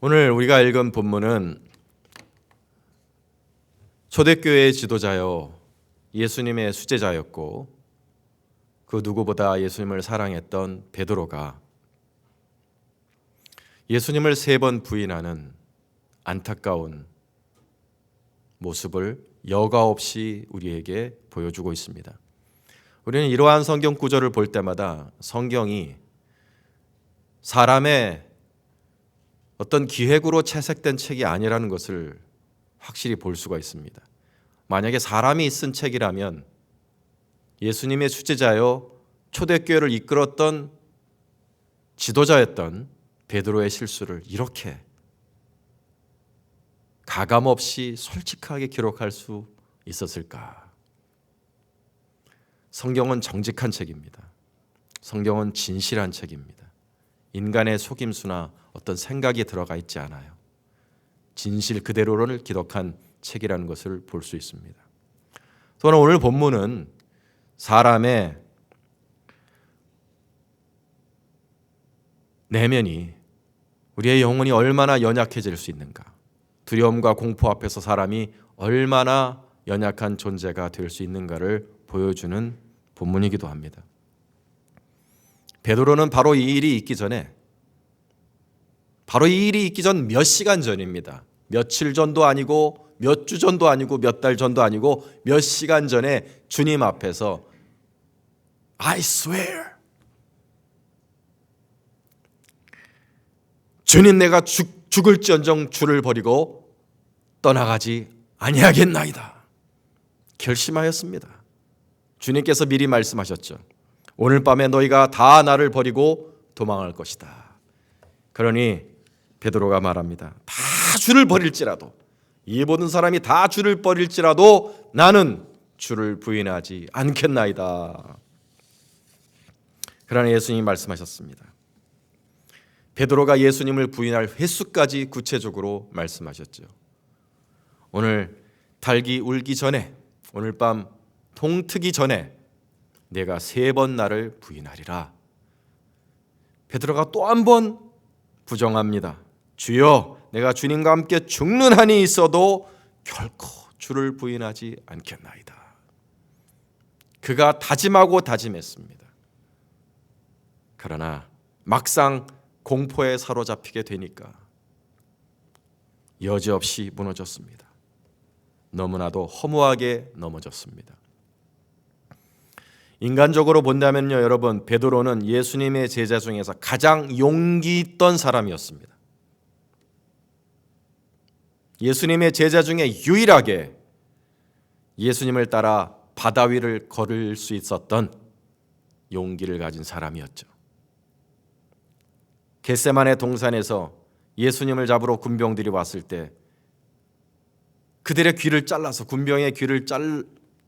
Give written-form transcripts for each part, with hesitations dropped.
오늘 우리가 읽은 본문은 초대교회의 지도자요 예수님의 수제자였고 그 누구보다 예수님을 사랑했던 베드로가 예수님을 3번 부인하는 안타까운 모습을 여과 없이 우리에게 보여주고 있습니다. 우리는 이러한 성경 구절을 볼 때마다 성경이 사람의 어떤 기획으로 채색된 책이 아니라는 것을 확실히 볼 수가 있습니다. 만약에 사람이 쓴 책이라면 예수님의 수제자요 초대교회를 이끌었던 지도자였던 베드로의 실수를 이렇게 가감없이 솔직하게 기록할 수 있었을까? 성경은 정직한 책입니다. 성경은 진실한 책입니다. 인간의 속임수나 어떤 생각이 들어가 있지 않아요. 진실 그대로를 기록한 책이라는 것을 볼 수 있습니다. 저는 오늘 본문은 사람의 내면이 우리의 영혼이 얼마나 연약해질 수 있는가, 두려움과 공포 앞에서 사람이 얼마나 연약한 존재가 될 수 있는가를 보여주는 본문이기도 합니다. 베드로는 바로 이 일이 있기 전 몇 시간 전입니다. 며칠 전도 아니고 몇 주 전도 아니고 몇 달 전도 아니고 몇 시간 전에 주님 앞에서 I swear 주님 내가 죽을지언정 주를 버리고 떠나가지 아니하겠나이다 결심하였습니다. 주님께서 미리 말씀하셨죠. 오늘 밤에 너희가 다 나를 버리고 도망할 것이다. 그러니 베드로가 말합니다. 다 주를 버릴지라도, 이 모든 사람이 다 주를 버릴지라도 나는 주를 부인하지 않겠나이다. 그러나 예수님이 말씀하셨습니다. 베드로가 예수님을 부인할 횟수까지 구체적으로 말씀하셨죠. 오늘 닭이 울기 전에, 오늘 밤 동트기 전에 내가 3번 나를 부인하리라. 베드로가 또 한 번 부정합니다. 주여, 내가 주님과 함께 죽는 한이 있어도 결코 주를 부인하지 않겠나이다. 그가 다짐하고 다짐했습니다. 그러나 막상 공포에 사로잡히게 되니까 여지없이 무너졌습니다. 너무나도 허무하게 넘어졌습니다. 인간적으로 본다면요, 여러분, 베드로는 예수님의 제자 중에서 가장 용기 있던 사람이었습니다. 예수님의 제자 중에 유일하게 예수님을 따라 바다 위를 걸을 수 있었던 용기를 가진 사람이었죠. 겟세마네 동산에서 예수님을 잡으러 군병들이 왔을 때 그들의 귀를 잘라서, 군병의 귀를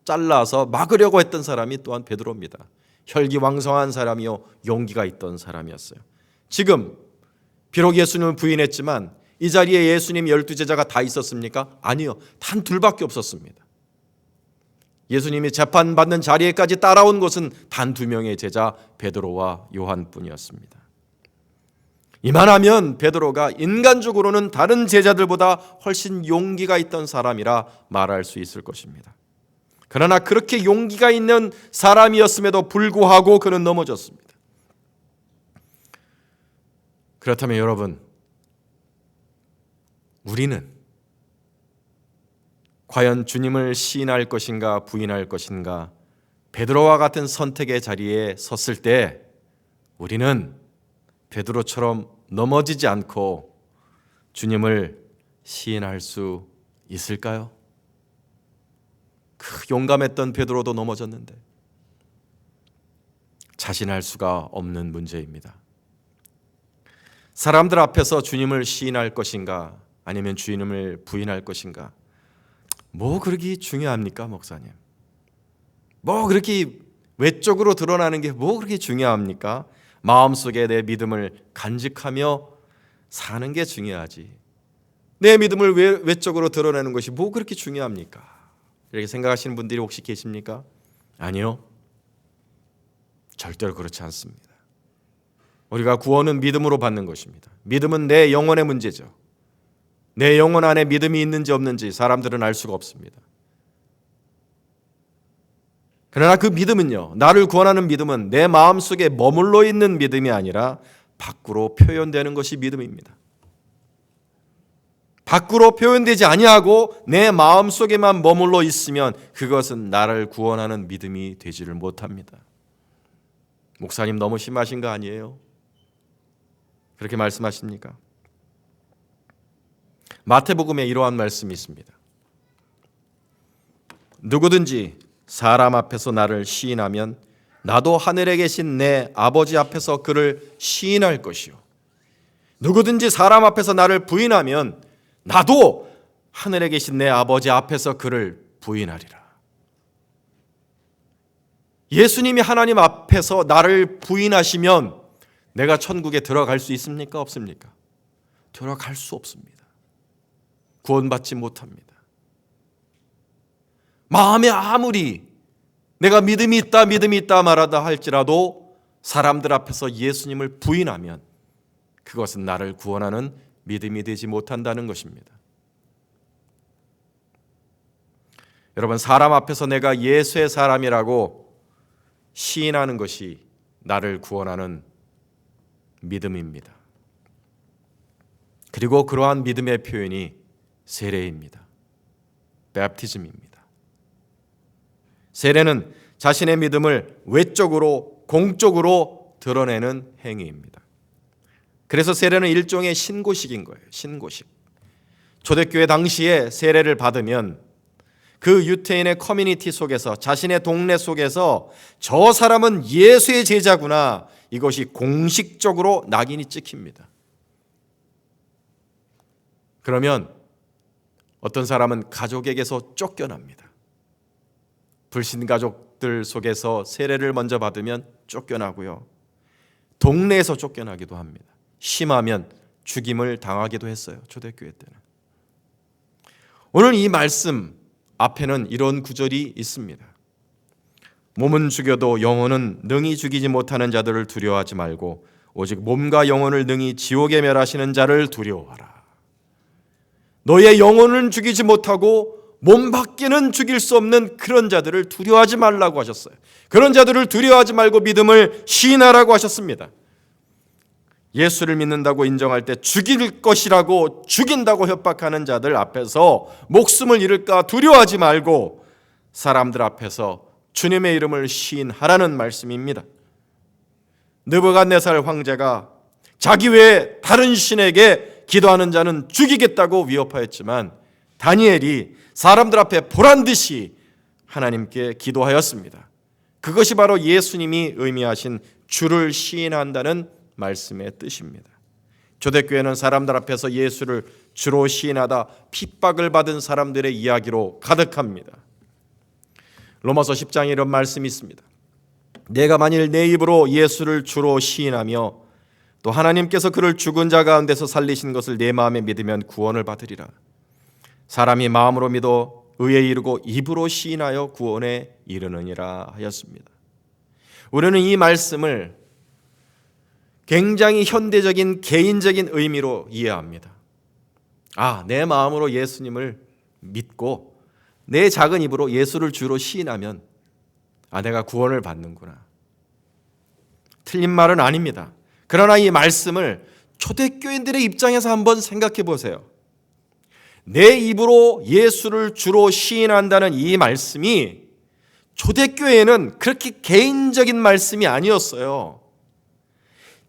잘라서 막으려고 했던 사람이 또한 베드로입니다. 혈기왕성한 사람이요, 용기가 있던 사람이었어요. 지금 비록 예수님을 부인했지만 이 자리에 예수님 12제자가 다 있었습니까? 아니요, 단 2밖에 없었습니다. 예수님이 재판받는 자리에까지 따라온 것은 단 2명의 제자 베드로와 요한뿐이었습니다. 이만하면 베드로가 인간적으로는 다른 제자들보다 훨씬 용기가 있던 사람이라 말할 수 있을 것입니다. 그러나 그렇게 용기가 있는 사람이었음에도 불구하고 그는 넘어졌습니다. 그렇다면 여러분, 우리는 과연 주님을 시인할 것인가 부인할 것인가, 베드로와 같은 선택의 자리에 섰을 때 우리는 베드로처럼 넘어지지 않고 주님을 시인할 수 있을까요? 그 용감했던 베드로도 넘어졌는데 자신할 수가 없는 문제입니다. 사람들 앞에서 주님을 시인할 것인가 아니면 주님을 부인할 것인가, 뭐 그렇게 중요합니까, 목사님? 뭐 그렇게 외적으로 드러나는 게 뭐 그렇게 중요합니까? 마음속에 내 믿음을 간직하며 사는 게 중요하지, 내 믿음을 외적으로 드러내는 것이 뭐 그렇게 중요합니까? 이렇게 생각하시는 분들이 혹시 계십니까? 아니요, 절대로 그렇지 않습니다. 우리가 구원은 믿음으로 받는 것입니다. 믿음은 내 영혼의 문제죠. 내 영혼 안에 믿음이 있는지 없는지 사람들은 알 수가 없습니다. 그러나 그 믿음은요, 나를 구원하는 믿음은 내 마음속에 머물러 있는 믿음이 아니라 밖으로 표현되는 것이 믿음입니다. 밖으로 표현되지 아니하고 내 마음속에만 머물러 있으면 그것은 나를 구원하는 믿음이 되지를 못합니다. 목사님 너무 심하신 거 아니에요? 그렇게 말씀하십니까? 마태복음에 이러한 말씀이 있습니다. 누구든지 사람 앞에서 나를 시인하면 나도 하늘에 계신 내 아버지 앞에서 그를 시인할 것이요. 누구든지 사람 앞에서 나를 부인하면 나도 하늘에 계신 내 아버지 앞에서 그를 부인하리라. 예수님이 하나님 앞에서 나를 부인하시면 내가 천국에 들어갈 수 있습니까? 없습니까? 들어갈 수 없습니다. 구원받지 못합니다. 마음에 아무리 내가 믿음이 있다 말하다 할지라도 사람들 앞에서 예수님을 부인하면 그것은 나를 구원하는 믿음이 되지 못한다는 것입니다. 여러분, 사람 앞에서 내가 예수의 사람이라고 시인하는 것이 나를 구원하는 믿음입니다. 그리고 그러한 믿음의 표현이 세례입니다. 베프티즘입니다. 세례는 자신의 믿음을 외적으로 공적으로 드러내는 행위입니다. 그래서 세례는 일종의 신고식인 거예요. 신고식. 초대교회 당시에 세례를 받으면 그 유태인의 커뮤니티 속에서, 자신의 동네 속에서 저 사람은 예수의 제자구나, 이것이 공식적으로 낙인이 찍힙니다. 그러면 어떤 사람은 가족에게서 쫓겨납니다. 불신 가족들 속에서 세례를 먼저 받으면 쫓겨나고요, 동네에서 쫓겨나기도 합니다. 심하면 죽임을 당하기도 했어요. 초대교회 때는. 오늘 이 말씀 앞에는 이런 구절이 있습니다. 몸은 죽여도 영혼은 능히 죽이지 못하는 자들을 두려워하지 말고 오직 몸과 영혼을 능히 지옥에 멸하시는 자를 두려워하라. 너의 영혼은 죽이지 못하고 몸 밖에는 죽일 수 없는 그런 자들을 두려워하지 말라고 하셨어요. 그런 자들을 두려워하지 말고 믿음을 시인하라고 하셨습니다. 예수를 믿는다고 인정할 때 죽일 것이라고 죽인다고 협박하는 자들 앞에서 목숨을 잃을까 두려워하지 말고 사람들 앞에서 주님의 이름을 시인하라는 말씀입니다. 느부갓네살 황제가 자기 외에 다른 신에게 기도하는 자는 죽이겠다고 위협하였지만 다니엘이 사람들 앞에 보란듯이 하나님께 기도하였습니다. 그것이 바로 예수님이 의미하신 주를 시인한다는 말씀의 뜻입니다. 초대교회는 사람들 앞에서 예수를 주로 시인하다 핍박을 받은 사람들의 이야기로 가득합니다. 로마서 10장에 이런 말씀이 있습니다. 내가 만일 내 입으로 예수를 주로 시인하며 또 하나님께서 그를 죽은 자 가운데서 살리신 것을 내 마음에 믿으면 구원을 받으리라. 사람이 마음으로 믿어 의에 이르고 입으로 시인하여 구원에 이르느니라 하였습니다. 우리는 이 말씀을 굉장히 현대적인 개인적인 의미로 이해합니다. 내 마음으로 예수님을 믿고 내 작은 입으로 예수를 주로 시인하면 내가 구원을 받는구나. 틀린 말은 아닙니다. 그러나 이 말씀을 초대교인들의 입장에서 한번 생각해 보세요. 내 입으로 예수를 주로 시인한다는 이 말씀이 초대교회에는 그렇게 개인적인 말씀이 아니었어요.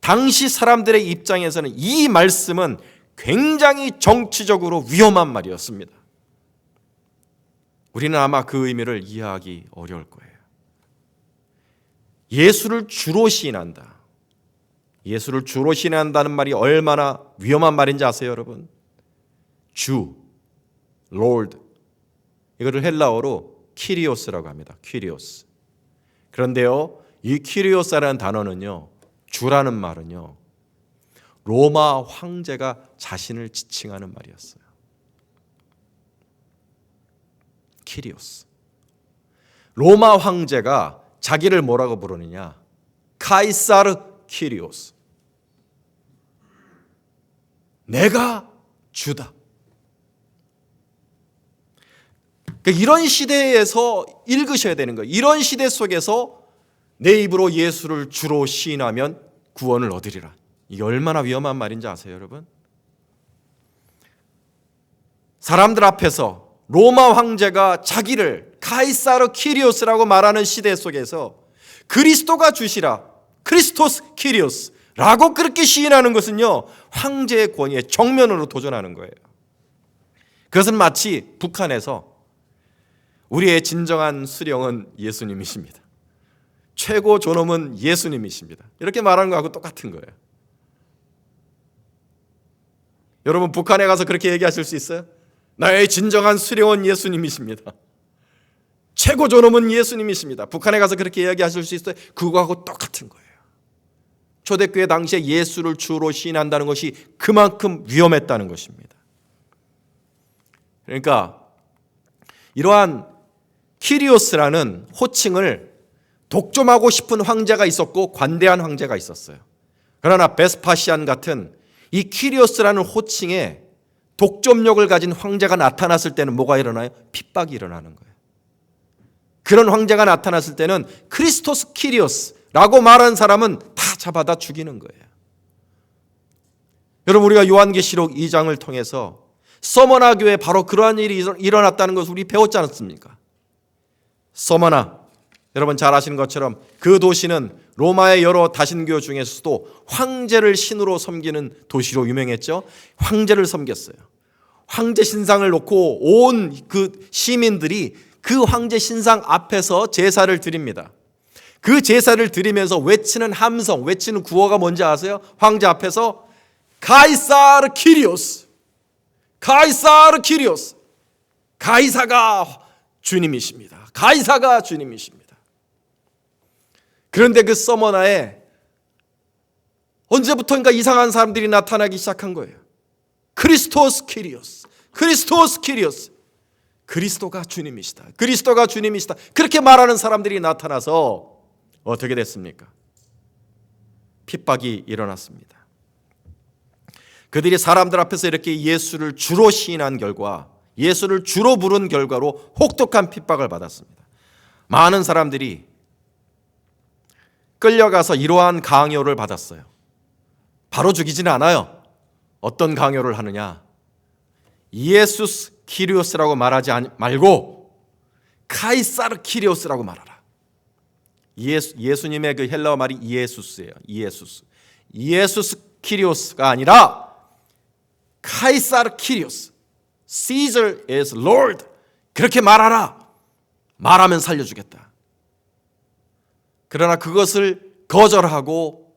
당시 사람들의 입장에서는 이 말씀은 굉장히 정치적으로 위험한 말이었습니다. 우리는 아마 그 의미를 이해하기 어려울 거예요. 예수를 주로 시인한다. 예수를 주로 시인한다는 말이 얼마나 위험한 말인지 아세요, 여러분? 주, Lord, 이거를 헬라어로 키리오스라고 합니다. 키리오스. 그런데요, 이 키리오스라는 단어는요, 주라는 말은요, 로마 황제가 자신을 지칭하는 말이었어요. 키리오스. 로마 황제가 자기를 뭐라고 부르느냐? 카이사르 키리오스. 내가 주다. 이런 시대에서 읽으셔야 되는 거예요. 이런 시대 속에서 내 입으로 예수를 주로 시인하면 구원을 얻으리라. 이게 얼마나 위험한 말인지 아세요, 여러분? 사람들 앞에서 로마 황제가 자기를 카이사르 키리오스라고 말하는 시대 속에서 그리스도가 주시라, 크리스토스 키리오스라고 그렇게 시인하는 것은요, 황제의 권위에 정면으로 도전하는 거예요. 그것은 마치 북한에서 우리의 진정한 수령은 예수님이십니다, 최고 존엄은 예수님이십니다, 이렇게 말하는 거하고 똑같은 거예요. 여러분, 북한에 가서 그렇게 얘기하실 수 있어요? 나의 진정한 수령은 예수님이십니다, 최고 존엄은 예수님이십니다. 북한에 가서 그렇게 이야기하실 수 있어요? 그거하고 똑같은 거예요. 초대교회 당시에 예수를 주로 시인한다는 것이 그만큼 위험했다는 것입니다. 그러니까 이러한 키리오스라는 호칭을 독점하고 싶은 황제가 있었고 관대한 황제가 있었어요. 그러나 베스파시안 같은 이 키리오스라는 호칭에 독점력을 가진 황제가 나타났을 때는 뭐가 일어나요? 핍박이 일어나는 거예요. 그런 황제가 나타났을 때는 크리스토스 키리오스라고 말하는 사람은 다 잡아다 죽이는 거예요. 여러분, 우리가 요한계시록 2장을 통해서 서머나 교회에 바로 그러한 일이 일어났다는 것을 우리 배웠지 않았습니까? 서머나, 여러분 잘 아시는 것처럼 그 도시는 로마의 여러 다신교 중에서도 황제를 신으로 섬기는 도시로 유명했죠. 황제를 섬겼어요. 황제 신상을 놓고 온 그 시민들이 그 황제 신상 앞에서 제사를 드립니다. 그 제사를 드리면서 외치는 함성, 외치는 구호가 뭔지 아세요? 황제 앞에서 카이사르 키리오스, 카이사르 키리오스, 가이사가 주님이십니다, 가이사가 주님이십니다. 그런데 그 서머나에 언제부턴가 이상한 사람들이 나타나기 시작한 거예요. 크리스토스 키리오스, 크리스토스 키리오스, 그리스도가 주님이시다, 그리스도가 주님이시다, 그렇게 말하는 사람들이 나타나서 어떻게 됐습니까? 핍박이 일어났습니다. 그들이 사람들 앞에서 이렇게 예수를 주로 시인한 결과, 예수를 주로 부른 결과로 혹독한 핍박을 받았습니다. 많은 사람들이 끌려가서 이러한 강요를 받았어요. 바로 죽이지는 않아요. 어떤 강요를 하느냐? 예수스 키리오스라고 말하지 말고 카이사르 키리오스라고 말하라. 예수님의 그 헬라어 말이 이에수스예요. 이에수스. 이에수스 키리오스가 아니라 카이사르 키리오스. Caesar is Lord. 그렇게 말하라. 말하면 살려주겠다. 그러나 그것을 거절하고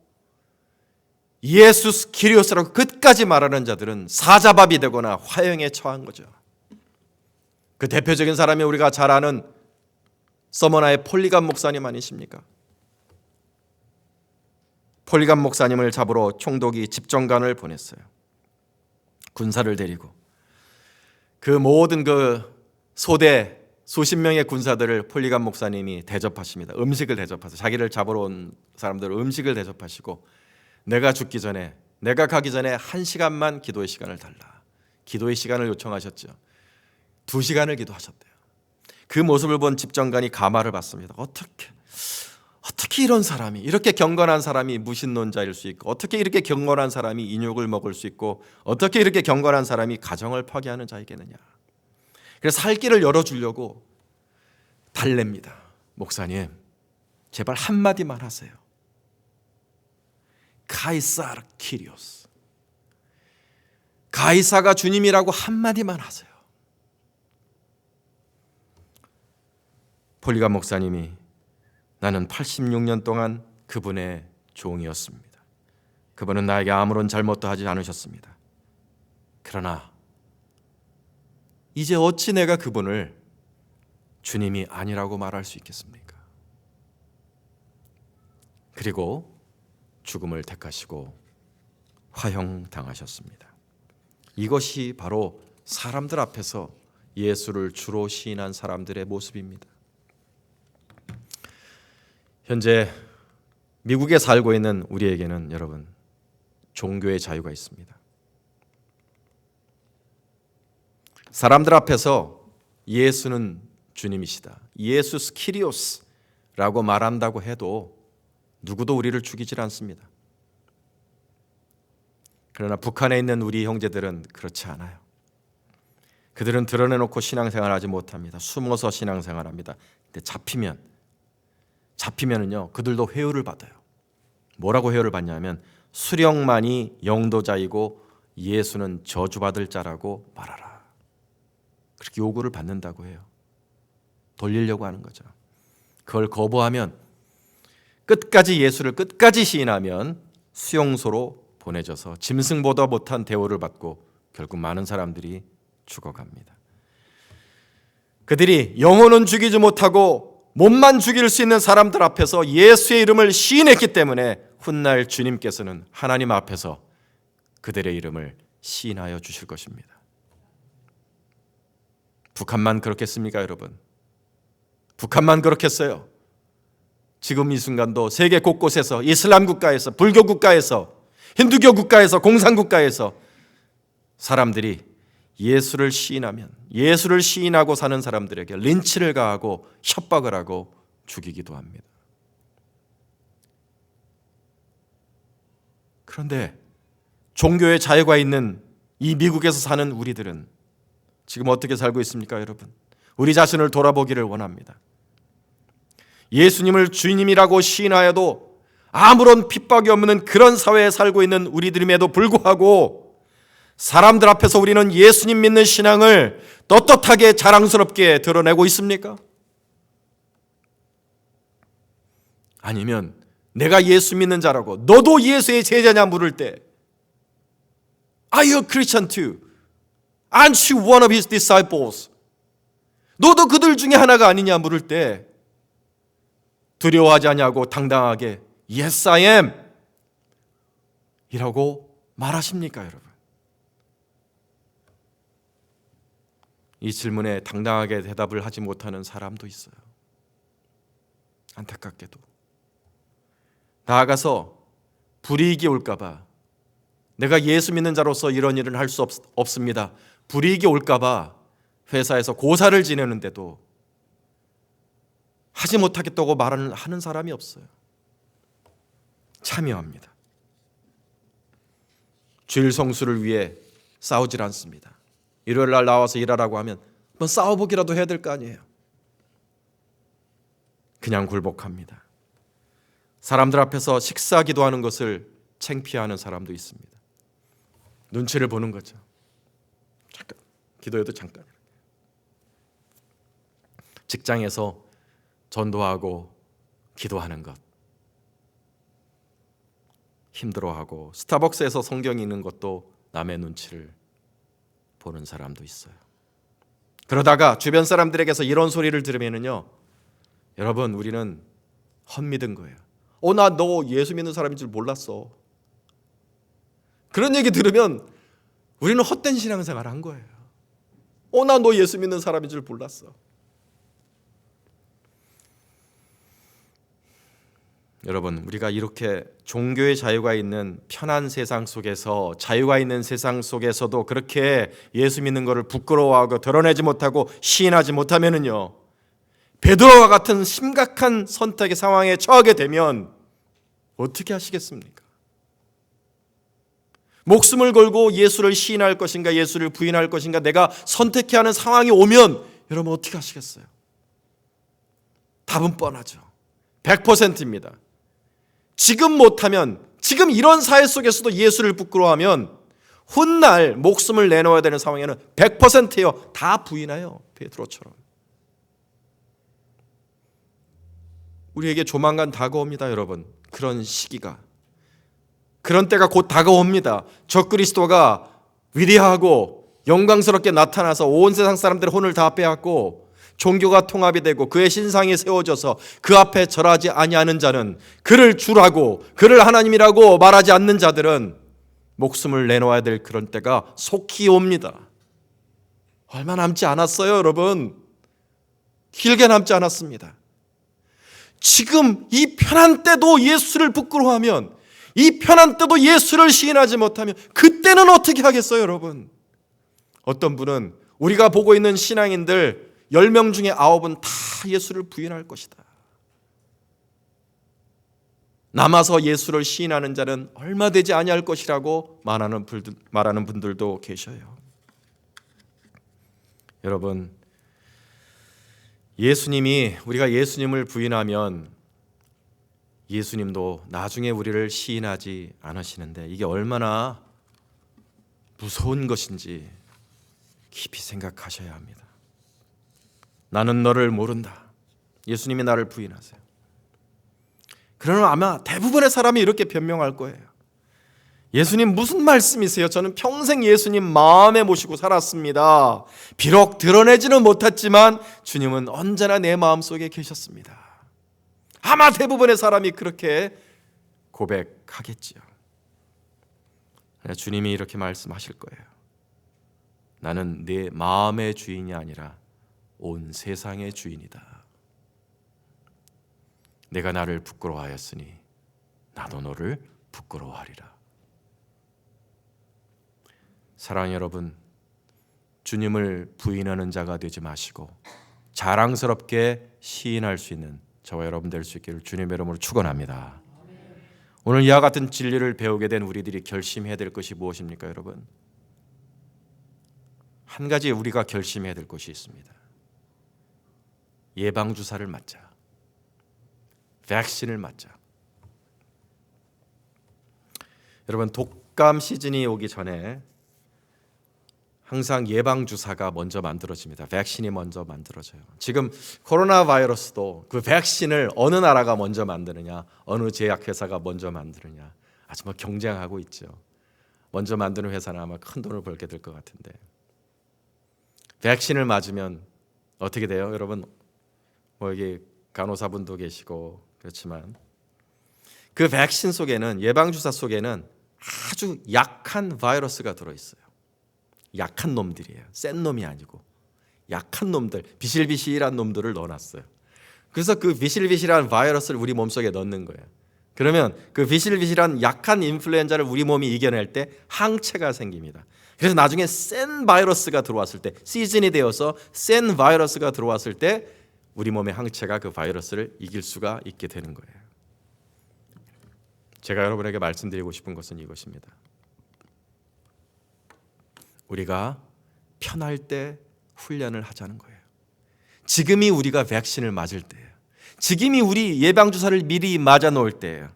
예수스 키리오스라고 끝까지 말하는 자들은 사자밥이 되거나 화형에 처한 거죠. 그 대표적인 사람이 우리가 잘 아는 서머나의 폴리감 목사님 아니십니까? 폴리감 목사님을 잡으러 총독이 집정관을 보냈어요. 군사를 데리고 그 모든 그 소대 수십 명의 군사들을 폴리감 목사님이 대접하십니다. 음식을 대접하세요. 자기를 잡으러 온 사람들 음식을 대접하시고 내가 죽기 전에, 내가 가기 전에 1시간만 기도의 시간을 달라. 기도의 시간을 요청하셨죠. 2시간을 기도하셨대요. 그 모습을 본 집정관이 가마를 받습니다. 어떻게 이런 사람이, 이렇게 경건한 사람이 무신론자일 수 있고, 어떻게 이렇게 경건한 사람이 인욕을 먹을 수 있고, 어떻게 이렇게 경건한 사람이 가정을 파괴하는 자이겠느냐. 그래서 살 길을 열어주려고 달랩니다. 목사님, 제발 한마디만 하세요. 카이사르 키리오스, 가이사가 주님이라고 한마디만 하세요. 폴리감 목사님이 나는 86년 동안 그분의 종이었습니다. 그분은 나에게 아무런 잘못도 하지 않으셨습니다. 그러나 이제 어찌 내가 그분을 주님이 아니라고 말할 수 있겠습니까? 그리고 죽음을 택하시고 화형당하셨습니다. 이것이 바로 사람들 앞에서 예수를 주로 시인한 사람들의 모습입니다. 현재 미국에 살고 있는 우리에게는 여러분 종교의 자유가 있습니다. 사람들 앞에서 예수는 주님이시다, 예수스 키리오스라고 말한다고 해도 누구도 우리를 죽이질 않습니다. 그러나 북한에 있는 우리 형제들은 그렇지 않아요. 그들은 드러내놓고 신앙생활하지 못합니다. 숨어서 신앙생활합니다. 근데 잡히면은요 그들도 회유를 받아요. 뭐라고 회유를 받냐면 수령만이 영도자이고 예수는 저주받을 자라고 말하라. 그렇게 요구를 받는다고 해요. 돌리려고 하는 거죠. 그걸 거부하면, 끝까지 예수를 끝까지 시인하면 수용소로 보내져서 짐승보다 못한 대우를 받고 결국 많은 사람들이 죽어갑니다. 그들이 영혼은 죽이지 못하고 몸만 죽일 수 있는 사람들 앞에서 예수의 이름을 시인했기 때문에 훗날 주님께서는 하나님 앞에서 그들의 이름을 시인하여 주실 것입니다. 북한만 그렇겠습니까, 여러분? 북한만 그렇겠어요? 지금 이 순간도 세계 곳곳에서, 이슬람 국가에서, 불교 국가에서, 힌두교 국가에서, 공산 국가에서 사람들이 예수를 시인하면, 예수를 시인하고 사는 사람들에게 린치를 가하고 협박을 하고 죽이기도 합니다. 그런데 종교의 자유가 있는 이 미국에서 사는 우리들은 지금 어떻게 살고 있습니까, 여러분? 우리 자신을 돌아보기를 원합니다. 예수님을 주님이라고 시인하여도 아무런 핍박이 없는 그런 사회에 살고 있는 우리들임에도 불구하고 사람들 앞에서 우리는 예수님 믿는 신앙을 떳떳하게 자랑스럽게 드러내고 있습니까? 아니면 내가 예수 믿는 자라고 너도 예수의 제자냐 물을 때 Are you a Christian too? Aren't you one of his disciples? 너도 그들 중에 하나가 아니냐 물을 때 두려워하지 않냐고 당당하게 Yes, I am 이라고 말하십니까, 여러분? 이 질문에 당당하게 대답을 하지 못하는 사람도 있어요. 안타깝게도. 나아가서 불이익이 올까 봐, 내가 예수 믿는 자로서 이런 일을 할 수 없습니다, 불이익이 올까 봐 회사에서 고사를 지내는데도 하지 못하겠다고 말하는 사람이 없어요. 참여합니다. 주일 성수를 위해 싸우질 않습니다. 일요일 날 나와서 일하라고 하면 한번 싸워보기라도 해야 될 거 아니에요. 그냥 굴복합니다. 사람들 앞에서 식사 기도하는 것을 창피해하는 사람도 있습니다. 눈치를 보는 거죠. 잠깐 기도해도 잠깐. 직장에서 전도하고 기도하는 것 힘들어하고, 스타벅스에서 성경 읽는 것도 남의 눈치를 보는 사람도 있어요. 그러다가 주변 사람들에게서 이런 소리를 들으면요, 여러분 우리는 헛믿은 거예요. 나 너 예수 믿는 사람인 줄 몰랐어. 그런 얘기 들으면 우리는 헛된 신앙생활을 한 거예요. 나 너 예수 믿는 사람인 줄 몰랐어. 여러분, 우리가 이렇게 종교의 자유가 있는 편한 세상 속에서, 자유가 있는 세상 속에서도 그렇게 예수 믿는 것을 부끄러워하고 드러내지 못하고 시인하지 못하면은요, 베드로와 같은 심각한 선택의 상황에 처하게 되면 어떻게 하시겠습니까? 목숨을 걸고 예수를 시인할 것인가, 예수를 부인할 것인가, 내가 선택해야 하는 상황이 오면 여러분 어떻게 하시겠어요? 답은 뻔하죠. 100%입니다. 지금 못하면, 지금 이런 사회 속에서도 예수를 부끄러워하면 훗날 목숨을 내놓아야 되는 상황에는 100%예요. 다 부인해요. 베드로처럼. 우리에게 조만간 다가옵니다, 여러분. 그런 시기가. 그런 때가 곧 다가옵니다. 적그리스도가 위대하고 영광스럽게 나타나서 온 세상 사람들의 혼을 다 빼앗고 종교가 통합이 되고 그의 신상이 세워져서 그 앞에 절하지 아니하는 자는, 그를 주라고 그를 하나님이라고 말하지 않는 자들은 목숨을 내놓아야 될 그런 때가 속히 옵니다. 얼마 남지 않았어요, 여러분. 길게 남지 않았습니다. 지금 이 편한 때도 예수를 부끄러워하면, 이 편한 때도 예수를 시인하지 못하면 그때는 어떻게 하겠어요, 여러분? 어떤 분은 우리가 보고 있는 신앙인들 10명 중에 9은 다 예수를 부인할 것이다. 남아서 예수를 시인하는 자는 얼마 되지 아니할 것이라고 말하는 분들도 계셔요. 여러분, 우리가 예수님을 부인하면 예수님도 나중에 우리를 시인하지 않으시는데 이게 얼마나 무서운 것인지 깊이 생각하셔야 합니다. 나는 너를 모른다. 예수님이 나를 부인하세요. 그러면 아마 대부분의 사람이 이렇게 변명할 거예요. 예수님 무슨 말씀이세요? 저는 평생 예수님 마음에 모시고 살았습니다. 비록 드러내지는 못했지만 주님은 언제나 내 마음속에 계셨습니다. 아마 대부분의 사람이 그렇게 고백하겠지요. 주님이 이렇게 말씀하실 거예요. 나는 네 마음의 주인이 아니라 온 세상의 주인이다. 내가 나를 부끄러워하였으니 나도 너를 부끄러워하리라. 사랑하는 여러분, 주님을 부인하는 자가 되지 마시고 자랑스럽게 시인할 수 있는 저와 여러분 될 수 있기를 주님의 이름으로 축원합니다. 오늘 이와 같은 진리를 배우게 된 우리들이 결심해야 될 것이 무엇입니까, 여러분? 한 가지 우리가 결심해야 될 것이 있습니다. 예방주사를 맞자. 백신을 맞자. 여러분, 독감 시즌이 오기 전에 항상 예방주사가 먼저 만들어집니다. 백신이 먼저 만들어져요. 지금 코로나 바이러스도 그 백신을 어느 나라가 먼저 만드느냐, 어느 제약회사가 먼저 만드느냐 아주 경쟁하고 있죠. 먼저 만드는 회사는 아마 큰 돈을 벌게 될 것 같은데, 백신을 맞으면 어떻게 돼요? 여러분, 여기 간호사분도 계시고 그렇지만 그 백신 속에는, 예방주사 속에는 아주 약한 바이러스가 들어있어요. 약한 놈들이에요. 센 놈이 아니고 약한 놈들, 비실비실한 놈들을 넣어놨어요. 그래서 그 비실비실한 바이러스를 우리 몸속에 넣는 거예요. 그러면 그 비실비실한 약한 인플루엔자를 우리 몸이 이겨낼 때 항체가 생깁니다. 그래서 나중에 센 바이러스가 들어왔을 때, 시즌이 되어서 센 바이러스가 들어왔을 때 우리 몸의 항체가 그 바이러스를 이길 수가 있게 되는 거예요. 제가 여러분에게 말씀드리고 싶은 것은 이것입니다. 우리가 편할 때 훈련을 하자는 거예요. 지금이 우리가 백신을 맞을 때예요. 지금이 우리 예방주사를 미리 맞아 놓을 때예요.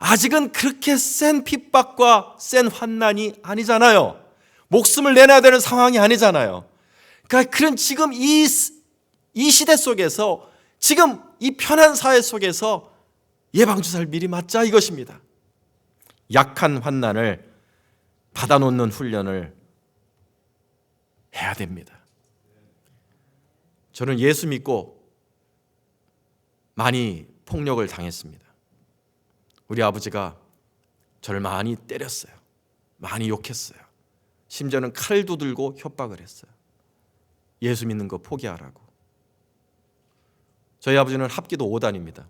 아직은 그렇게 센 핍박과 센 환난이 아니잖아요. 목숨을 내놔야 되는 상황이 아니잖아요. 그러니까 그런 지금 이 시대 속에서, 지금 이 편한 사회 속에서 예방주사를 미리 맞자 이것입니다. 약한 환난을 받아놓는 훈련을 해야 됩니다. 저는 예수 믿고 많이 폭력을 당했습니다. 우리 아버지가 저를 많이 때렸어요. 많이 욕했어요. 심지어는 칼도 들고 협박을 했어요. 예수 믿는 거 포기하라고. 저희 아버지는 합기도 5단입니다.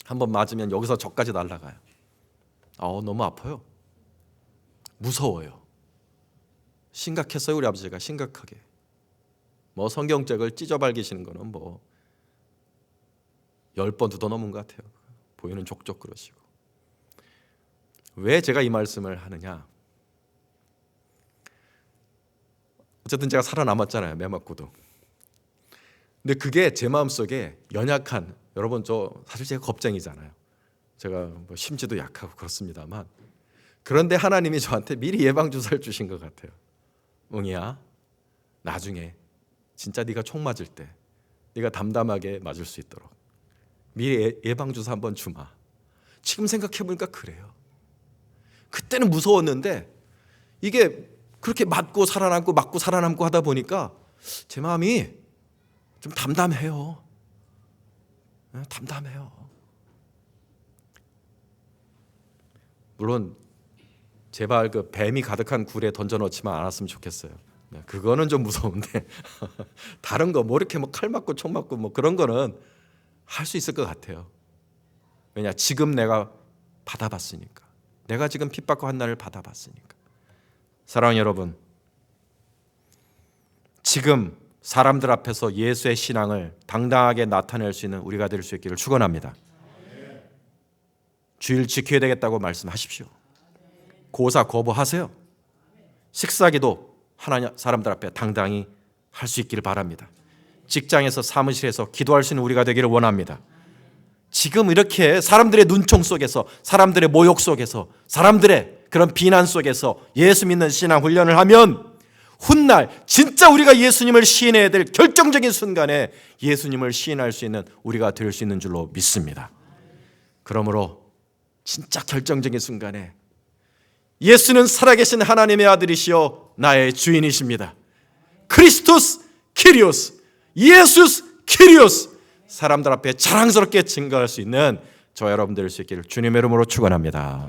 한번 맞으면 여기서 저까지 날아가요. 너무 아파요. 무서워요. 심각했어요. 우리 아버지가 심각하게. 성경책을 찢어발기시는 거는 10번 더 넘은 것 같아요. 보이는 족족 그러시고. 왜 제가 이 말씀을 하느냐? 어쨌든 제가 살아남았잖아요. 매 맞고도. 근데 그게 제 마음속에 연약한, 여러분 저 사실 제가 겁쟁이잖아요. 제가 심지도 약하고 그렇습니다만, 그런데 하나님이 저한테 미리 예방주사를 주신 것 같아요. 웅이야, 나중에 진짜 네가 총 맞을 때 네가 담담하게 맞을 수 있도록 미리 예방주사 한번 주마. 지금 생각해보니까 그래요. 그때는 무서웠는데 이게 그렇게 맞고 살아남고 맞고 살아남고 하다 보니까 제 마음이 좀 담담해요. 담담해요. 물론 제발 그 뱀이 가득한 굴에 던져넣지만 않았으면 좋겠어요. 그거는 좀 무서운데 다른 거 이렇게 칼 맞고 총 맞고 그런 거는 할 수 있을 것 같아요. 왜냐, 지금 내가 받아봤으니까. 내가 지금 핍박과 환난을 받아봤으니까. 사랑하는 여러분, 지금 사람들 앞에서 예수의 신앙을 당당하게 나타낼 수 있는 우리가 될 수 있기를 축원합니다. 주일 지켜야 되겠다고 말씀하십시오. 고사 거부하세요. 식사기도 하나님 사람들 앞에 당당히 할 수 있기를 바랍니다. 직장에서 사무실에서 기도할 수 있는 우리가 되기를 원합니다. 지금 이렇게 사람들의 눈총 속에서, 사람들의 모욕 속에서, 사람들의 그런 비난 속에서 예수 믿는 신앙 훈련을 하면 훗날 진짜 우리가 예수님을 시인해야 될 결정적인 순간에 예수님을 시인할 수 있는 우리가 될 수 있는 줄로 믿습니다. 그러므로 진짜 결정적인 순간에 예수는 살아계신 하나님의 아들이시여 나의 주인이십니다. 크리스토스 키리오스, 예수스 키리오스, 사람들 앞에 자랑스럽게 증거할 수 있는 저와 여러분 될 수 있기를 주님의 이름으로 축원합니다.